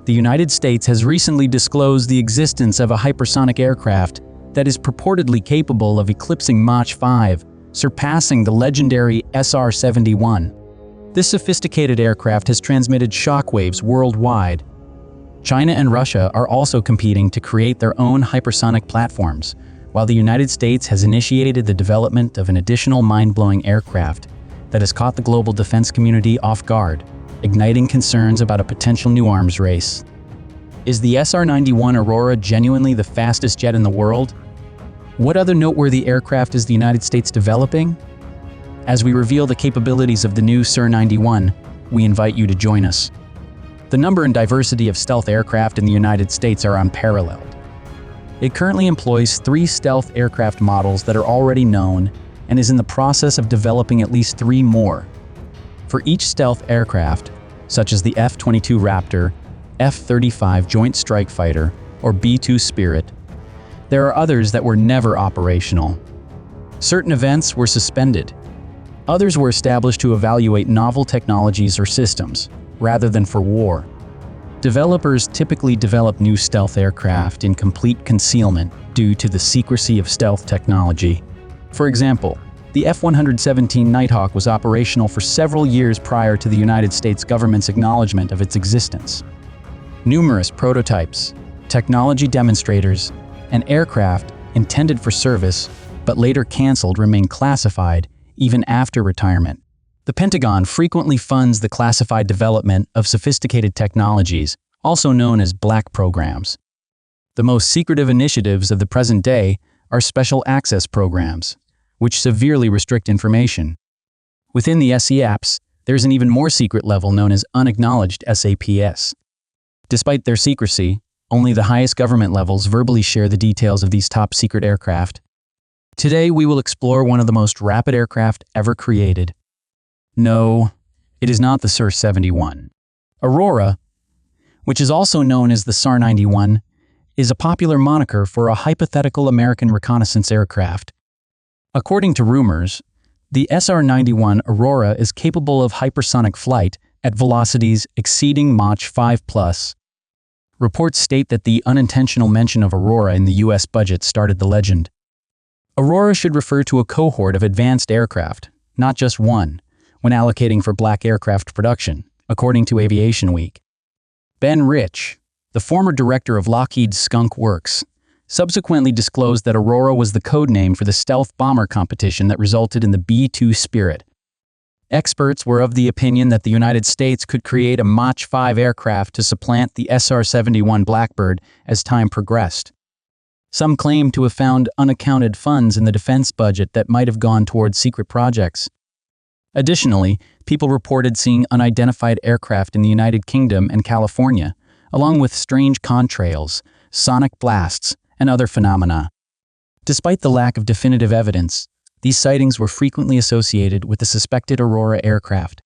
The United States has recently disclosed the existence of a hypersonic aircraft that is purportedly capable of eclipsing Mach 5, surpassing the legendary SR-71. This sophisticated aircraft has transmitted shockwaves worldwide. China and Russia are also competing to create their own hypersonic platforms, while the United States has initiated the development of an additional mind-blowing aircraft that has caught the global defense community off guard, igniting concerns about a potential new arms race. Is the SR-91 Aurora genuinely the fastest jet in the world? What other noteworthy aircraft is the United States developing? As we reveal the capabilities of the new SR-91, we invite you to join us. The number and diversity of stealth aircraft in the United States are unparalleled. It currently employs 3 stealth aircraft models that are already known and is in the process of developing at least 3 more. For each stealth aircraft, such as the F-22 Raptor, F-35 Joint Strike Fighter, or B-2 Spirit, there are others that were never operational. Certain events were suspended. Others were established to evaluate novel technologies or systems, rather than for war. Developers typically develop new stealth aircraft in complete concealment due to the secrecy of stealth technology. For example, the F-117 Nighthawk was operational for several years prior to the United States government's acknowledgement of its existence. Numerous prototypes, technology demonstrators, and aircraft intended for service but later canceled remain classified even after retirement. The Pentagon frequently funds the classified development of sophisticated technologies, also known as black programs. The most secretive initiatives of the present day are special access programs, which severely restrict information. Within the SEAPs, there's an even more secret level known as unacknowledged SAPS. Despite their secrecy, only the highest government levels verbally share the details of these top-secret aircraft. Today, we will explore one of the most rapid aircraft ever created. No, it is not the SR-71. Aurora, which is also known as the SR-91, is a popular moniker for a hypothetical American reconnaissance aircraft. According to rumors, the SR-91 Aurora is capable of hypersonic flight at velocities exceeding Mach 5+. Reports state that the unintentional mention of Aurora in the U.S. budget started the legend. Aurora should refer to a cohort of advanced aircraft, not just one, when allocating for black aircraft production, according to Aviation Week. Ben Rich, the former director of Lockheed's Skunk Works, subsequently disclosed that Aurora was the code name for the stealth bomber competition that resulted in the B-2 Spirit. Experts were of the opinion that the United States could create a Mach 5 aircraft to supplant the SR-71 Blackbird as time progressed. Some claim to have found unaccounted funds in the defense budget that might have gone towards secret projects. Additionally, people reported seeing unidentified aircraft in the United Kingdom and California, along with strange contrails, sonic blasts, and other phenomena. Despite the lack of definitive evidence, these sightings were frequently associated with the suspected Aurora aircraft.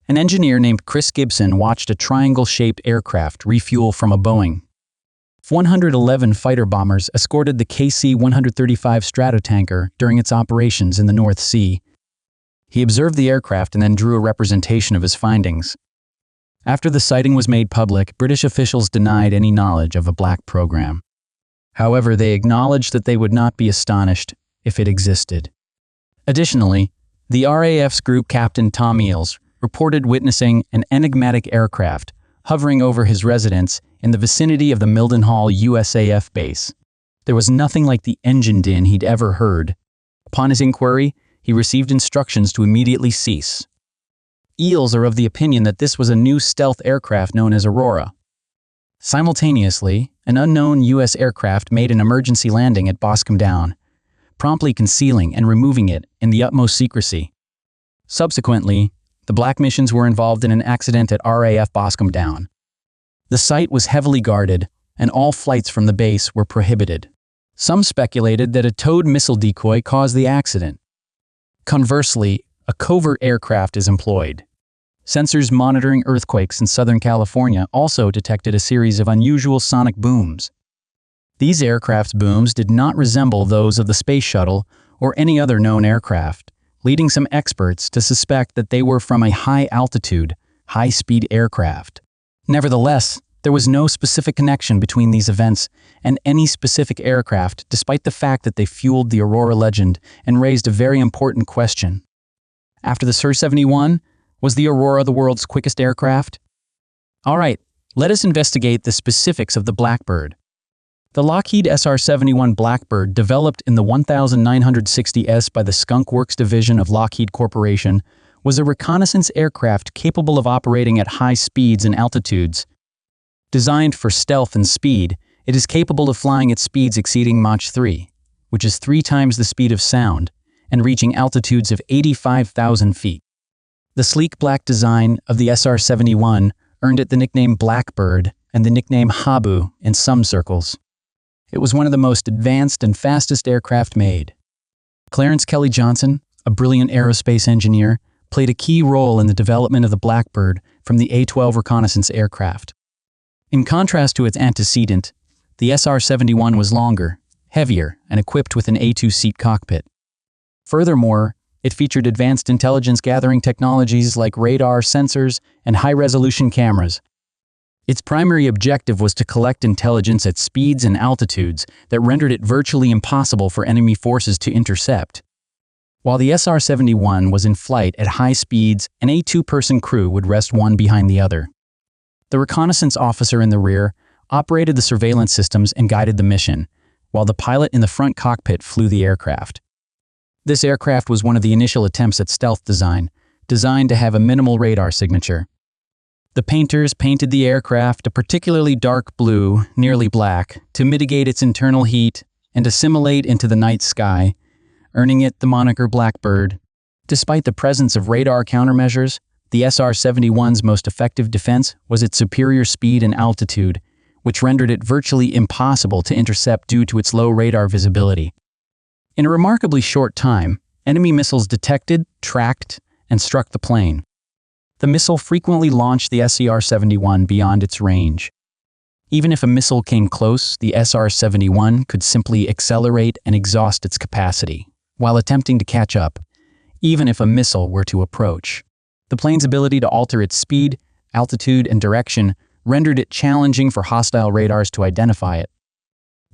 An engineer named Chris Gibson watched a triangle-shaped aircraft refuel from a Boeing. 111 fighter bombers escorted the KC-135 Stratotanker during its operations in the North Sea. He observed the aircraft and then drew a representation of his findings. After the sighting was made public, British officials denied any knowledge of a black program. However, they acknowledged that they would not be astonished if it existed. Additionally, the RAF's Group Captain Tom Eales reported witnessing an enigmatic aircraft hovering over his residence in the vicinity of the Mildenhall USAF base. There was nothing like the engine din he'd ever heard. Upon his inquiry, he received instructions to immediately cease. Eales are of the opinion that this was a new stealth aircraft known as Aurora. Simultaneously, an unknown U.S. aircraft made an emergency landing at Boscombe Down, promptly concealing and removing it in the utmost secrecy. Subsequently, the black missions were involved in an accident at RAF Boscombe Down. The site was heavily guarded, and all flights from the base were prohibited. Some speculated that a towed missile decoy caused the accident. Conversely, a covert aircraft is employed. Sensors monitoring earthquakes in Southern California also detected a series of unusual sonic booms. These aircraft's booms did not resemble those of the space shuttle or any other known aircraft, leading some experts to suspect that they were from a high-altitude, high-speed aircraft. Nevertheless, There was no specific connection between these events and any specific aircraft, despite the fact that they fueled the Aurora legend and raised a very important question. After the SR-71, was the Aurora the world's quickest aircraft? All right, let us investigate the specifics of the Blackbird. The Lockheed SR-71 Blackbird, developed in the 1960s by the Skunk Works division of Lockheed Corporation, was a reconnaissance aircraft capable of operating at high speeds and altitudes. Designed for stealth and speed, it is capable of flying at speeds exceeding Mach 3, which is 3 times the speed of sound, and reaching altitudes of 85,000 feet. The sleek black design of the SR-71 earned it the nickname Blackbird and the nickname Habu in some circles. It was one of the most advanced and fastest aircraft made. Clarence Kelly Johnson, a brilliant aerospace engineer, played a key role in the development of the Blackbird from the A-12 reconnaissance aircraft. In contrast to its antecedent, the SR-71 was longer, heavier, and equipped with an A2 seat cockpit. Furthermore, it featured advanced intelligence-gathering technologies like radar, sensors, and high-resolution cameras. Its primary objective was to collect intelligence at speeds and altitudes that rendered it virtually impossible for enemy forces to intercept. While the SR-71 was in flight at high speeds, an A2-person crew would rest one behind the other. The reconnaissance officer in the rear operated the surveillance systems and guided the mission, while the pilot in the front cockpit flew the aircraft. This aircraft was one of the initial attempts at stealth design, designed to have a minimal radar signature. The painters painted the aircraft a particularly dark blue, nearly black, to mitigate its internal heat and assimilate into the night sky, earning it the moniker Blackbird. Despite the presence of radar countermeasures, the SR-71's most effective defense was its superior speed and altitude, which rendered it virtually impossible to intercept due to its low radar visibility. In a remarkably short time, enemy missiles detected, tracked, and struck the plane. The missile frequently launched the SR-71 beyond its range. Even if a missile came close, the SR-71 could simply accelerate and exhaust its capacity, while attempting to catch up, even if a missile were to approach. The plane's ability to alter its speed, altitude, and direction rendered it challenging for hostile radars to identify it.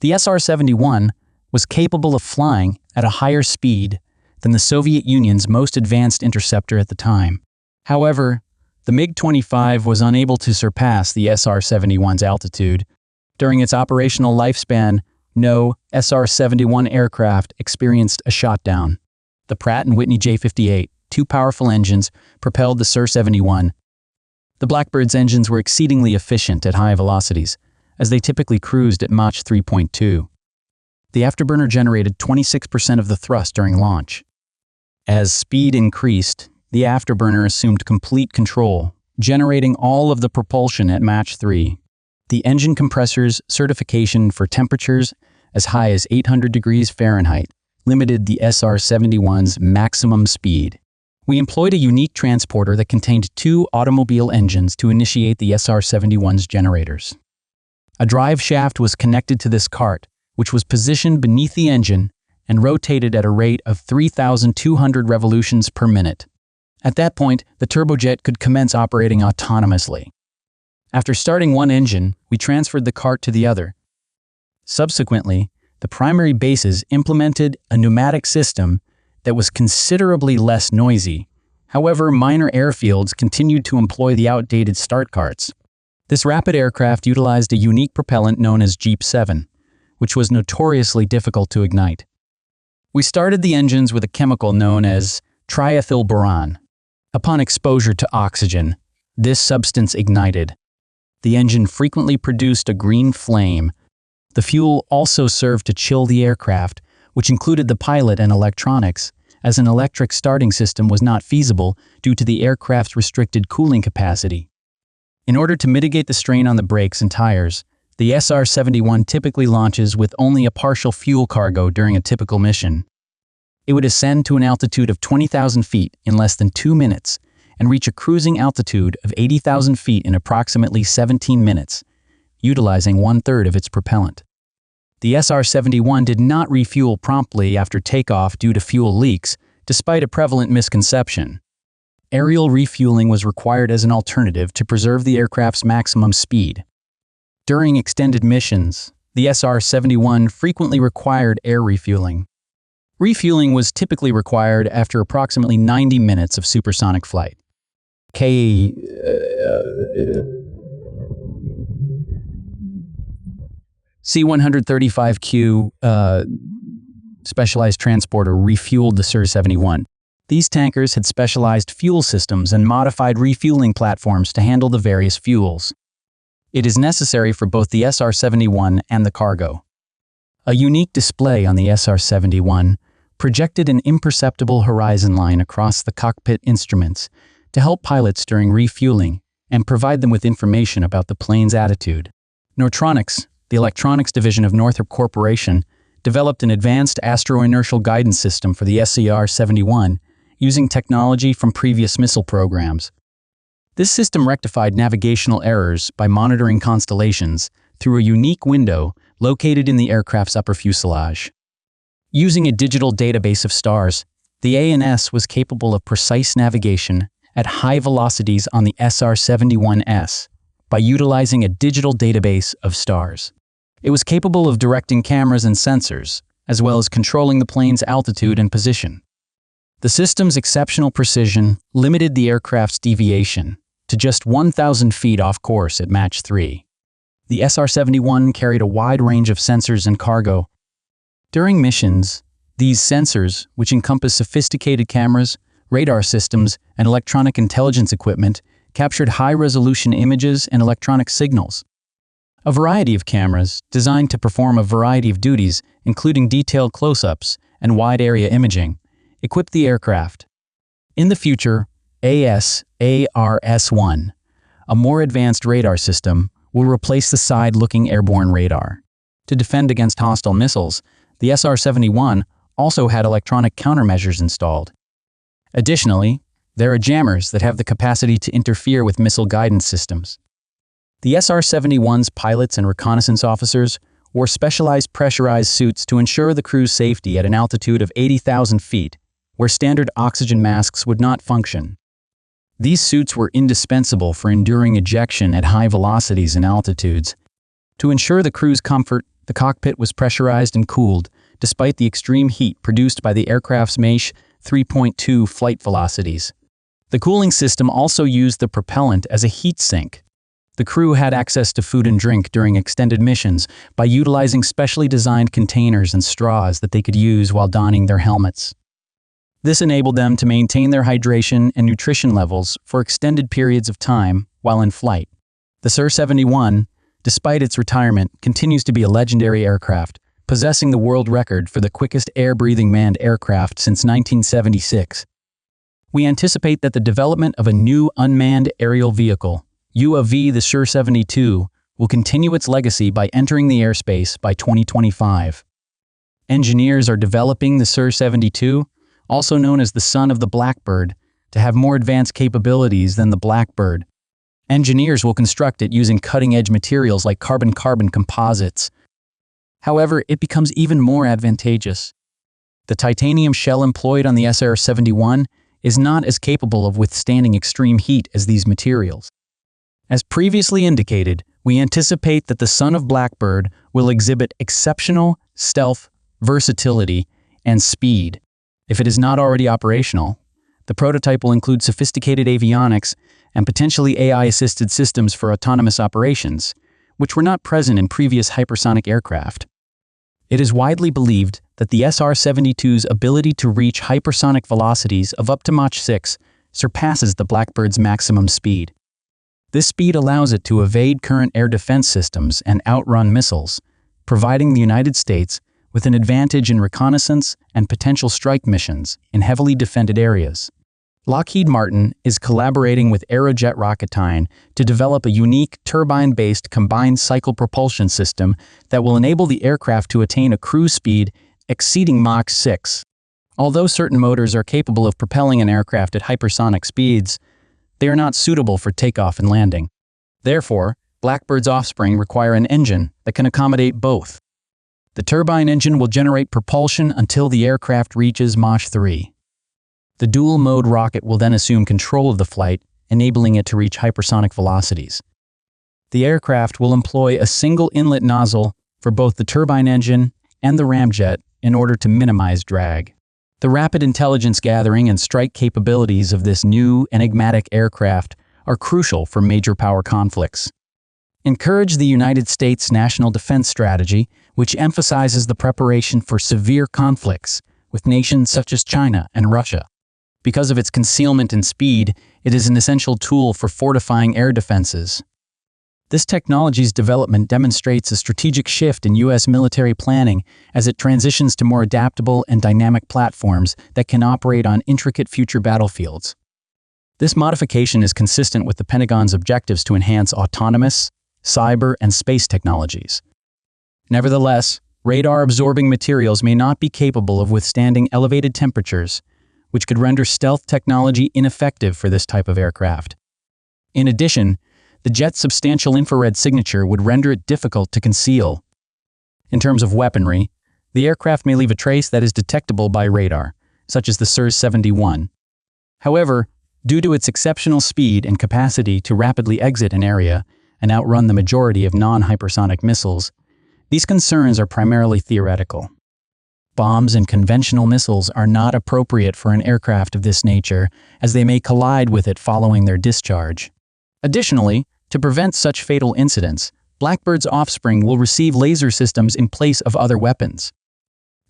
The SR-71 was capable of flying at a higher speed than the Soviet Union's most advanced interceptor at the time. However, the MiG-25 was unable to surpass the SR-71's altitude. During its operational lifespan, no SR-71 aircraft experienced a shotdown. The Pratt & Whitney J58, 2 powerful engines, propelled the SR-71. The Blackbird's engines were exceedingly efficient at high velocities, as they typically cruised at Mach 3.2. The afterburner generated 26% of the thrust during launch. As speed increased, the afterburner assumed complete control, generating all of the propulsion at Mach 3. The engine compressor's certification for temperatures as high as 800 degrees Fahrenheit limited the SR-71's maximum speed. We employed a unique transporter that contained 2 automobile engines to initiate the SR-71's generators. A drive shaft was connected to this cart, which was positioned beneath the engine and rotated at a rate of 3,200 revolutions per minute. At that point, the turbojet could commence operating autonomously. After starting one engine, we transferred the cart to the other. Subsequently, the primary bases implemented a pneumatic system that was considerably less noisy. However, minor airfields continued to employ the outdated start carts. This rapid aircraft utilized a unique propellant known as Jeep 7, which was notoriously difficult to ignite. We started the engines with a chemical known as triethylboron. Upon exposure to oxygen, this substance ignited. The engine frequently produced a green flame. The fuel also served to chill the aircraft, which included the pilot and electronics, as an electric starting system was not feasible due to the aircraft's restricted cooling capacity. In order to mitigate the strain on the brakes and tires, the SR-71 typically launches with only a partial fuel cargo during a typical mission. It would ascend to an altitude of 20,000 feet in less than 2 minutes and reach a cruising altitude of 80,000 feet in approximately 17 minutes, utilizing 1/3 of its propellant. The SR-71 did not refuel promptly after takeoff due to fuel leaks, despite a prevalent misconception. Aerial refueling was required as an alternative to preserve the aircraft's maximum speed. During extended missions, the SR-71 frequently required air refueling. Refueling was typically required after approximately 90 minutes of supersonic flight. C-135Q specialized transporter refueled the SR-71. These tankers had specialized fuel systems and modified refueling platforms to handle the various fuels. It is necessary for both the SR-71 and the cargo. A unique display on the SR-71 projected an imperceptible horizon line across the cockpit instruments to help pilots during refueling and provide them with information about the plane's attitude. Nortronics, the electronics division of Northrop Corporation, developed an advanced astro-inertial guidance system for the SR-71 using technology from previous missile programs. This system rectified navigational errors by monitoring constellations through a unique window located in the aircraft's upper fuselage. Using a digital database of stars, the ANS was capable of precise navigation at high velocities on the SR-71S by utilizing a digital database of stars. It was capable of directing cameras and sensors, as well as controlling the plane's altitude and position. The system's exceptional precision limited the aircraft's deviation to just 1,000 feet off course at Mach 3. The SR-71 carried a wide range of sensors and cargo. During missions, these sensors, which encompass sophisticated cameras, radar systems, and electronic intelligence equipment, captured high-resolution images and electronic signals. A variety of cameras, designed to perform a variety of duties, including detailed close-ups and wide-area imaging, equipped the aircraft. In the future, AS-ARS-1, a more advanced radar system, will replace the side-looking airborne radar. To defend against hostile missiles, the SR-71 also had electronic countermeasures installed. Additionally, there are jammers that have the capacity to interfere with missile guidance systems. The SR-71's pilots and reconnaissance officers wore specialized pressurized suits to ensure the crew's safety at an altitude of 80,000 feet, where standard oxygen masks would not function. These suits were indispensable for enduring ejection at high velocities and altitudes. To ensure the crew's comfort, the cockpit was pressurized and cooled, despite the extreme heat produced by the aircraft's Mach 3.2 flight velocities. The cooling system also used the propellant as a heat sink. The crew had access to food and drink during extended missions by utilizing specially designed containers and straws that they could use while donning their helmets. This enabled them to maintain their hydration and nutrition levels for extended periods of time while in flight. The SR-71, despite its retirement, continues to be a legendary aircraft, possessing the world record for the quickest air-breathing manned aircraft since 1976. We anticipate that the development of a new unmanned aerial vehicle, UAV the SR-72, will continue its legacy by entering the airspace by 2025. Engineers are developing the SR-72, also known as the son of the Blackbird, to have more advanced capabilities than the Blackbird. Engineers will construct it using cutting-edge materials like carbon-carbon composites. However, it becomes even more advantageous. The titanium shell employed on the SR-71 is not as capable of withstanding extreme heat as these materials. As previously indicated, we anticipate that the son of Blackbird will exhibit exceptional stealth, versatility, and speed. If it is not already operational, the prototype will include sophisticated avionics and potentially AI-assisted systems for autonomous operations, which were not present in previous hypersonic aircraft. It is widely believed that the SR-72's ability to reach hypersonic velocities of up to Mach 6 surpasses the Blackbird's maximum speed. This speed allows it to evade current air defense systems and outrun missiles, providing the United States with an advantage in reconnaissance and potential strike missions in heavily defended areas. Lockheed Martin is collaborating with Aerojet Rocketdyne to develop a unique turbine-based combined cycle propulsion system that will enable the aircraft to attain a cruise speed exceeding Mach 6. Although certain motors are capable of propelling an aircraft at hypersonic speeds, they are not suitable for takeoff and landing. Therefore, Blackbird's offspring require an engine that can accommodate both. The turbine engine will generate propulsion until the aircraft reaches Mach 3. The dual-mode rocket will then assume control of the flight, enabling it to reach hypersonic velocities. The aircraft will employ a single inlet nozzle for both the turbine engine and the ramjet in order to minimize drag. The rapid intelligence gathering and strike capabilities of this new, enigmatic aircraft are crucial for major power conflicts. Encourage the United States National Defense Strategy, which emphasizes the preparation for severe conflicts with nations such as China and Russia. Because of its concealment and speed, it is an essential tool for fortifying air defenses. This technology's development demonstrates a strategic shift in U.S. military planning as it transitions to more adaptable and dynamic platforms that can operate on intricate future battlefields. This modification is consistent with the Pentagon's objectives to enhance autonomous, cyber, and space technologies. Nevertheless, radar-absorbing materials may not be capable of withstanding elevated temperatures, which could render stealth technology ineffective for this type of aircraft. In addition, the jet's substantial infrared signature would render it difficult to conceal. In terms of weaponry, the aircraft may leave a trace that is detectable by radar, such as the SIR-71. However, due to its exceptional speed and capacity to rapidly exit an area and outrun the majority of non-hypersonic missiles, these concerns are primarily theoretical. Bombs and conventional missiles are not appropriate for an aircraft of this nature, as they may collide with it following their discharge. Additionally, to prevent such fatal incidents, Blackbird's offspring will receive laser systems in place of other weapons.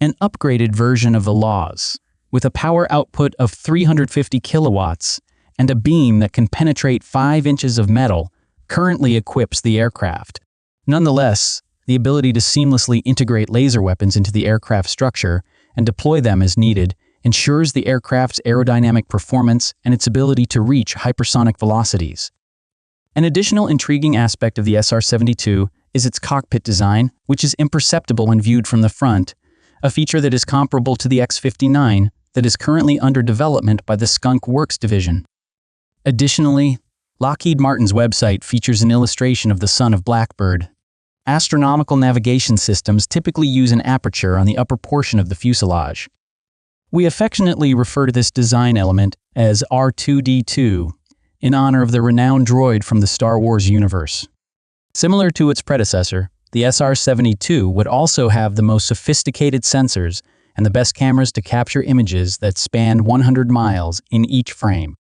An upgraded version of the LAWS, with a power output of 350 kilowatts and a beam that can penetrate 5 inches of metal, currently equips the aircraft. Nonetheless, the ability to seamlessly integrate laser weapons into the aircraft structure and deploy them as needed ensures the aircraft's aerodynamic performance and its ability to reach hypersonic velocities. An additional intriguing aspect of the SR-72 is its cockpit design, which is imperceptible when viewed from the front, a feature that is comparable to the X-59 that is currently under development by the Skunk Works division. Additionally, Lockheed Martin's website features an illustration of the son of Blackbird. Astronomical navigation systems typically use an aperture on the upper portion of the fuselage. We affectionately refer to this design element as R2-D2, in honor of the renowned droid from the Star Wars universe. Similar to its predecessor, the SR-72 would also have the most sophisticated sensors and the best cameras to capture images that span 100 miles in each frame.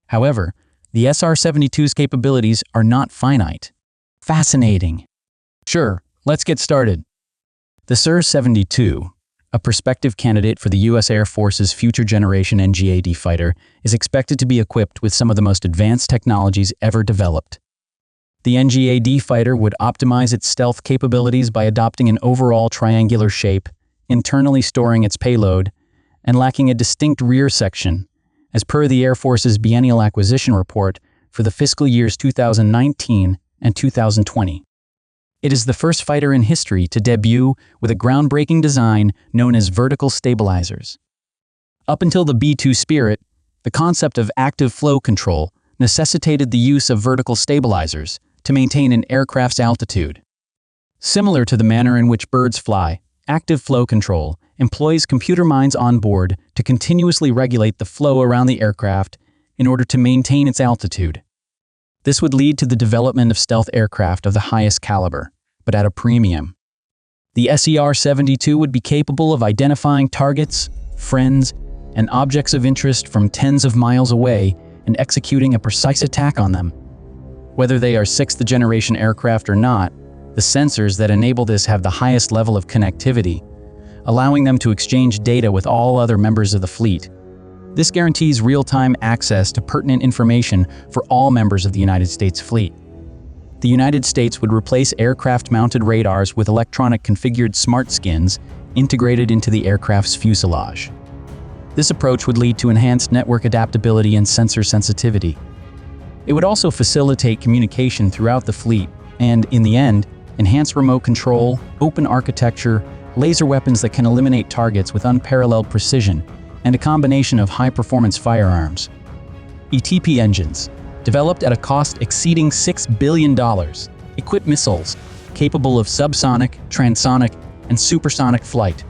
However, the SR-72's capabilities are not finite. Fascinating. Sure, let's get started. The SIR-72, a prospective candidate for the U.S. Air Force's future generation NGAD fighter, is expected to be equipped with some of the most advanced technologies ever developed. The NGAD fighter would optimize its stealth capabilities by adopting an overall triangular shape, internally storing its payload, and lacking a distinct rear section, as per the Air Force's biennial acquisition report for the fiscal years 2019 and 2020. It is the first fighter in history to debut with a groundbreaking design known as vertical stabilizers. Up until the B-2 Spirit, the concept of active flow control necessitated the use of vertical stabilizers to maintain an aircraft's altitude. Similar to the manner in which birds fly, active flow control employs computer minds on board to continuously regulate the flow around the aircraft in order to maintain its altitude. This would lead to the development of stealth aircraft of the highest caliber, but at a premium. The SER-72 would be capable of identifying targets, friends, and objects of interest from tens of miles away and executing a precise attack on them. Whether they are sixth-generation aircraft or not, the sensors that enable this have the highest level of connectivity, allowing them to exchange data with all other members of the fleet. This guarantees real-time access to pertinent information for all members of the United States fleet. The United States would replace aircraft-mounted radars with electronic configured smart skins integrated into the aircraft's fuselage. This approach would lead to enhanced network adaptability and sensor sensitivity. It would also facilitate communication throughout the fleet and, in the end, enhance remote control, open architecture, laser weapons that can eliminate targets with unparalleled precision, and a combination of high-performance firearms. ETP engines, developed at a cost exceeding $6 billion, equip missiles capable of subsonic, transonic, and supersonic flight.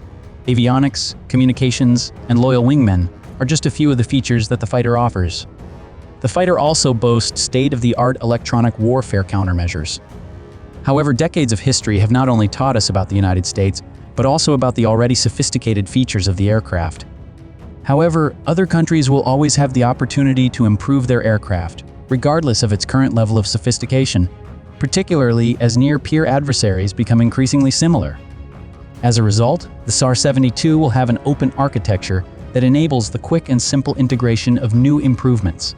Avionics, communications, and loyal wingmen are just a few of the features that the fighter offers. The fighter also boasts state-of-the-art electronic warfare countermeasures. However, decades of history have not only taught us about the United States, but also about the already sophisticated features of the aircraft. However, other countries will always have the opportunity to improve their aircraft, regardless of its current level of sophistication, particularly as near-peer adversaries become increasingly similar. As a result, the SAR-72 will have an open architecture that enables the quick and simple integration of new improvements.